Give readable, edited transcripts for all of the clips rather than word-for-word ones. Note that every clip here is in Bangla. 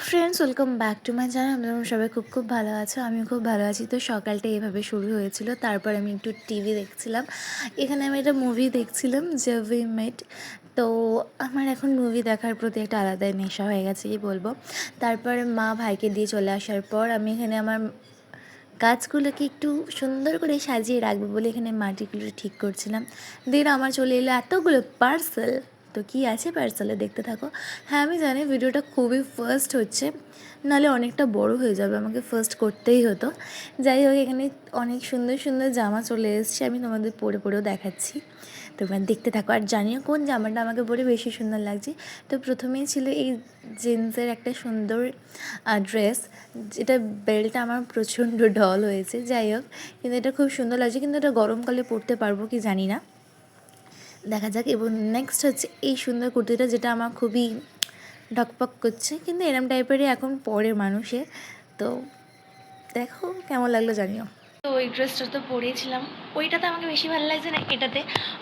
Friends, welcome back to my channel. আমরা সবাই খুব ভালো আছো, আমিও খুব ভালো আছি। তো সকালটা এভাবে শুরু হয়েছিল, তারপর আমি একটু টিভি দেখছিলাম। এখানে আমি একটা মুভি দেখছিলাম, যে উই মেট। তো আমার এখন মুভি দেখার প্রতি একটা আলাদাই নেশা হয়ে গেছে, কি বলবো। তারপর মা ভাইকে দিয়ে চলে আসার পর আমি এখানে আমার গাছগুলোকে একটু সুন্দর করে সাজিয়ে রাখবো বলে এখানে মাটিগুলো ঠিক করছিলাম। দেন আমার চলে এলো এতগুলো পার্সেল। তো কী আছে পার্সেলে, দেখতে থাকো। হ্যাঁ, আমি জানি ভিডিওটা খুবই ফার্স্ট হচ্ছে, নাহলে অনেকটা বড় হয়ে যাবে, আমাকে ফার্স্ট করতেই হতো। যাই হোক, এখানে অনেক সুন্দর সুন্দর জামা চলে এসছে, আমি তোমাদের পরেও দেখাচ্ছি। তোমরা দেখতে থাকো আর জানিও কোন জামাটা আমাকে পরে বেশি সুন্দর লাগছে। তো প্রথমেই ছিল এই জিন্সের একটা সুন্দর ড্রেস, যেটা বেল্টটা আমার প্রচণ্ড ঢল হয়েছে। যাই হোক, কিন্তু এটা খুব সুন্দর লাগছে, কিন্তু এটা গরমকালে পরতে পারবো কি জানি না, দেখা যাক। এবং নেক্সট হচ্ছে এই সুন্দর কুর্তিটা, যেটা আমার খুবই ঢকপক করছে, কিন্তু এরম টাইপেরই এখন পরে মানুষে। তো দেখো কেমন লাগলো জানিও। তো ওই ড্রেসটা তো পরেছিলাম, ওইটাতে আমাকে বেশি ভালো লাগছে না এটাতে,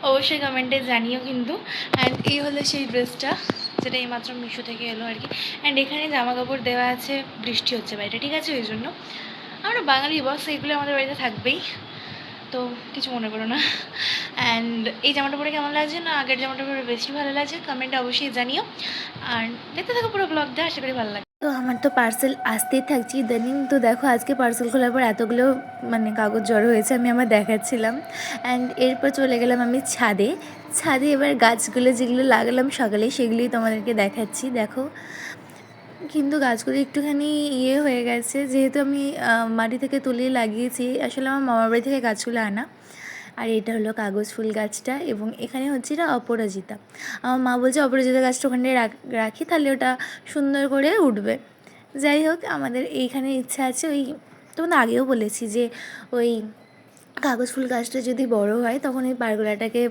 অবশ্যই কমেন্টে জানিও কিন্তু। অ্যান্ড এই হলো সেই ড্রেসটা, যেটা এইমাত্র মিশো থেকে এলো আর কি। অ্যান্ড এখানে জামা কাপড় দেওয়া আছে, বৃষ্টি হচ্ছে বাইরে, ঠিক আছে, ওই জন্য আমরা বাঙালি বস, এইগুলো আমাদের বাড়িতে থাকবেই, তো কিছু মনে করো না। অ্যান্ড এই জামাটা পরে কেমন লাগছে না আগের জামাটা পরে বেশি ভালো লাগছে, কমেন্টে অবশ্যই জানিও। আর দেখতে থাকো পুরো ব্লগটা, আশা করি ভালো লাগে। তো আমার তো পার্সেল আসতেই থাকছি ইদানিং। তো দেখো, আজকে পার্সেল খোলার পর এতগুলো কাগজ জড়ো হয়েছে, আমি আমার দেখাচ্ছিলাম। অ্যান্ড এরপর চলে গেলাম আমি ছাদে। ছাদে এবার গাছগুলো যেগুলো লাগালাম সকালে, সেগুলোই তোমাদেরকে দেখাচ্ছি, দেখো। কিন্তু গাছগুলো একটুখানি হয়ে গেছে, যেহেতু আমি মাটি থেকে তুলে লাগিয়েছি। আসলে আমার মামার বাড়ি থেকে গাছগুলো আনা। আর এটা হলো কাগজ ফুল গাছটা, এবং এখানে হচ্ছে এটা অপরাজিতা। আমার মা বলছে অপরাজিতা গাছটা ওখানে রাখি, তাহলে ওটা সুন্দর করে উঠবে। যাই হোক, আমাদের এইখানে ইচ্ছা আছে, ওই তোমাদের আগেও বলেছি যে ওই কাগজ ফুল গাছটা যদি বড় হয়, তখন এই পারগোলাটাকে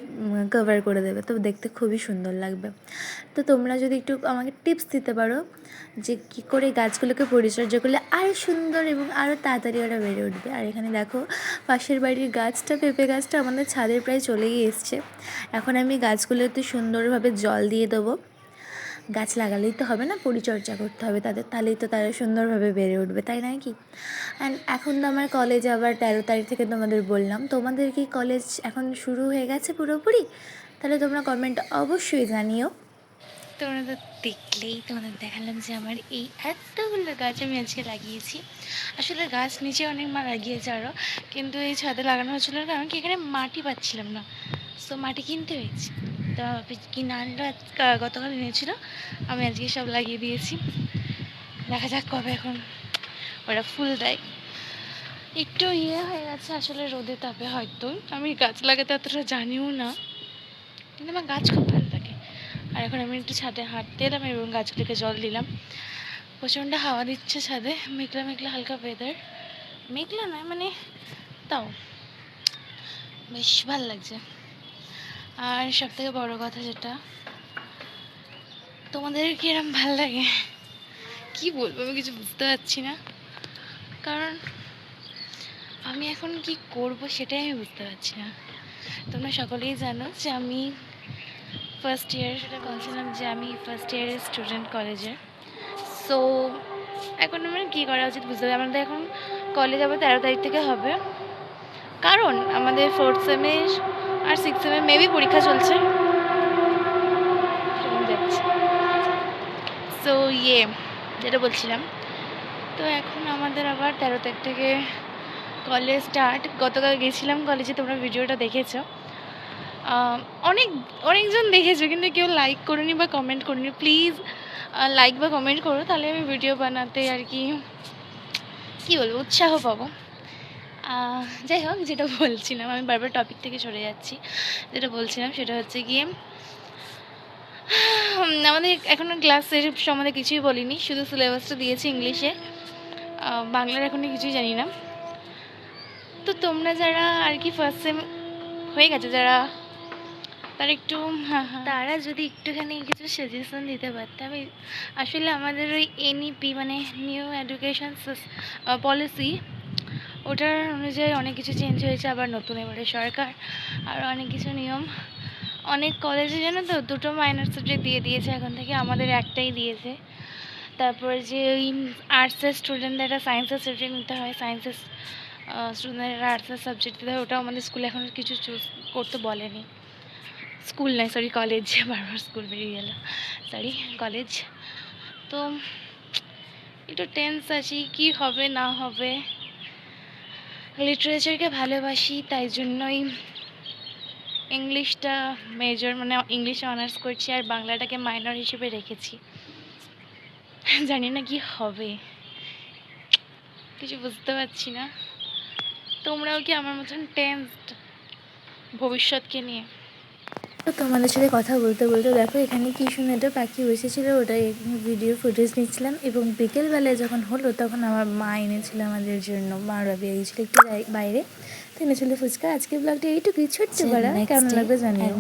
কভার করে দেবে, তো দেখতে খুবই সুন্দর লাগবে। তো তোমরা যদি একটু আমাকে টিপস দিতে পারো যে কী করে গাছগুলোকে পরিচর্যা করলে আরও সুন্দর এবং আরও তাড়াতাড়ি ওরা বেড়ে উঠবে। আর এখানে দেখো, পাশের বাড়ির গাছটা, পেঁপে গাছটা আমাদের ছাদের প্রায় চলেই এসছে। এখন আমি গাছগুলোতে সুন্দরভাবে জল দিয়ে দেবো। গাছ লাগালেই তো হবে না, পরিচর্যা করতে হবে তাদের, তাহলেই তো তারা সুন্দরভাবে বেড়ে উঠবে, তাই নয় কি? অ্যান্ড এখন তো আমার কলেজ আবার 13 তারিখ থেকে তোমাদের বললাম। তোমাদের কি কলেজ এখন শুরু হয়ে গেছে পুরোপুরি? তাহলে তোমরা কমেন্ট অবশ্যই জানিও। তোমরা তো দেখলেই, তোমাদের দেখালাম যে আমার এই এতগুলো গাছ আমি আজকে লাগিয়েছি। আসলে গাছ নিচে অনেক মা লাগিয়েছে আরও, কিন্তু এই ছাদে লাগানো হচ্ছিল কারণ কি এখানে মাটি পাচ্ছিলাম না, সো মাটি কিনতে হয়েছে। তো কিনে আনলো, গতকাল এনেছিল, আমি আজকে সব লাগিয়ে দিয়েছি। দেখা যাক কবে এখন ওরা ফুল দেয়। একটু হয়ে গেছে আসলে রোদে তাপে, হয়তো আমি গাছ লাগাতে অতটা জানিও না, কিন্তু আমার গাছ খুব ভালো লাগে। আর এখন আমি একটু ছাদে হাঁটতে এলাম এবং গাছগুলিকে জল দিলাম। প্রচণ্ড হাওয়া দিচ্ছে ছাদে, মেঘলা মেঘলা হালকা ওয়েদার, মেঘলা নয় তাও বেশ ভালো লাগছে। আর সব থেকে বড়ো কথা যেটা, তোমাদের কি এরম ভালো লাগে? কি বলবো, আমি কিছু বুঝতে পারছি না, কারণ আমি এখন কি করব সেটাই আমি বুঝতে পারছি না। তোমরা সকলেই জানো যে আমি ফার্স্ট ইয়ার, সেটা বলছিলাম যে আমি ফার্স্ট ইয়ারের স্টুডেন্ট কলেজে। সো এখন আমার কী করা উচিত বুঝতে হবে। আমাদের এখন কলেজ আবার 13 তারিখ থেকে হবে, কারণ আমাদের 4th সেমে আর 6th সেমে মেবি পরীক্ষা চলছে। সো যেটা বলছিলাম, তো এখন আমাদের আবার 13 তারিখ থেকে কলেজ স্টার্ট। গতকাল গেছিলাম কলেজে, তোমরা ভিডিওটা দেখেছো, অনেকজন দেখেছো, কিন্তু কেউ লাইক করোনি বা কমেন্ট করোনি। প্লিজ লাইক বা কমেন্ট করো, তাহলে আমি ভিডিও বানাতে আর কি বলবো, উৎসাহ পাবো। যাই হোক, যেটা বলছিলাম, আমি বারবার টপিক থেকে সরে যাচ্ছি। যেটা বলছিলাম সেটা হচ্ছে গিয়ে, আমাদের এখনও ক্লাসের সম্বন্ধে কিছুই বলিনি, শুধু সিলেবাসটা দিয়েছি ইংলিশে, বাংলার এখনও কিছুই জানি না। তো তোমরা যারা আর কি ফার্স্ট সেম হয়ে গেছে, যারা তারা একটু তারা যদি একটুখানি কিছু সাজেশন দিতে পারতে। আমি আসলে আমাদের ওই এনইপি নিউ এডুকেশন পলিসি, ওটার অনুযায়ী অনেক কিছু চেঞ্জ হয়েছে, আবার নতুন এবারে সরকার আর অনেক কিছু নিয়ম। অনেক কলেজে জানো তো 2টো মাইনর সাবজেক্ট দিয়ে দিয়েছে এখন থেকে, আমাদের একটাই দিয়েছে। তারপর যে ওই আর্টসের স্টুডেন্টদের একটা সায়েন্সের সাবজেক্ট নিতে হয়, সায়েন্সের স্টুডেন্টরা আর্টসের সাবজেক্ট দিতে হয়, ওটাও আমাদের স্কুলে এখন কিছু চুজ করতে বলেনি। স্কুল নয়, সরি কলেজ, বারবার স্কুল বেরিয়ে গেল, সরি কলেজ। তো একটু টেন্স আছি কি হবে না হবে। লিটারেচারকে ভালোবাসি, তাই জন্যই ইংলিশটা মেজর, মানে ইংলিশে অনার্স করছি, আর বাংলাটাকে মাইনর হিসেবে রেখেছি। জানি না কি হবে, কিছু বুঝতে পারছি না। তোমরাও কি আমার মতন টেন্সড ভবিষ্যৎকে নিয়ে? তো তোমাদের সাথে কথা বলতে বলতে দেখো এখানে কি সুন্দর একটা পাখি বসেছিলো, ওটাই ভিডিও ফুটেজ নিচ্ছিলাম। এবং বিকেলবেলায় যখন হলো তখন আমার মা এনেছিল আমাদের জন্য, মারা বেরিয়েছিল একটু বাইরে, তো এনেছিল ফুচকা। আজকের ব্লগটা এইটুকুই ছোট্ট করা, কেমন লাগবে জানিও।